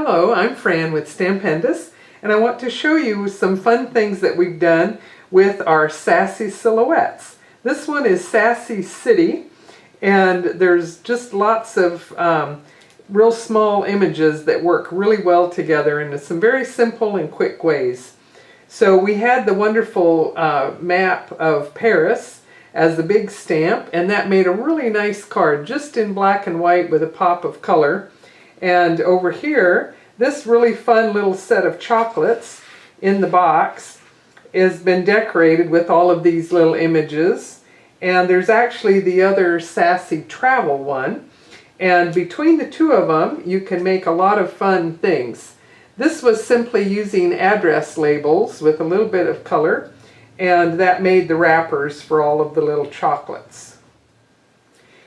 Hello, I'm Fran with Stampendous, and I want to show you some fun things that we've done with our Sassy Silhouettes. This one is Sassy City, and there's just lots of real small images that work really well together in some very simple and quick ways. So we had the wonderful map of Paris as the big stamp, and that made a really nice card just in black and white with a pop of color. And over here, this really fun little set of chocolates in the box has been decorated with all of these little images. And there's actually the other Sassy Travel one. And between the two of them, you can make a lot of fun things. This was simply using address labels with a little bit of color, and that made the wrappers for all of the little chocolates.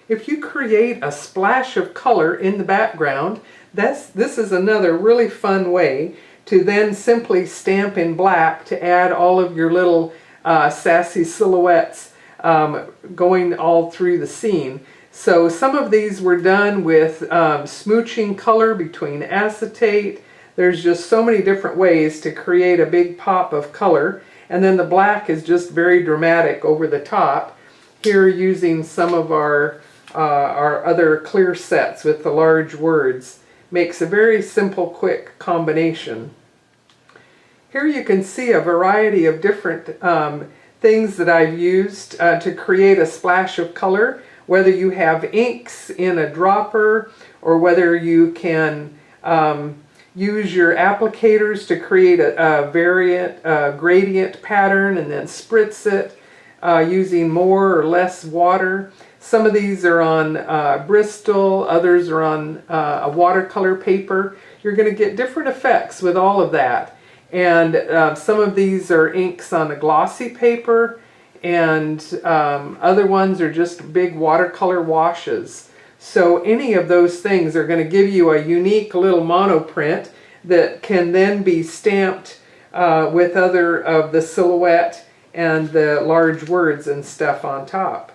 If you create a splash of color in the background, this is another really fun way to then simply stamp in black to add all of your little sassy silhouettes going all through the scene. So some of these were done with smooching color between acetate. There's just so many different ways to create a big pop of color. And then the black is just very dramatic over the top. Here using some of our other clear sets with the large words makes a very simple, quick combination. Here you can see a variety of different things that I've used to create a splash of color, whether you have inks in a dropper or whether you can use your applicators to create a gradient pattern and then spritz it using more or less water. Some of these are on Bristol, others are on a watercolor paper. You're going to get different effects with all of that. And some of these are inks on a glossy paper, and other ones are just big watercolor washes. So any of those things are going to give you a unique little monoprint that can then be stamped with other of the silhouette and the large words and stuff on top.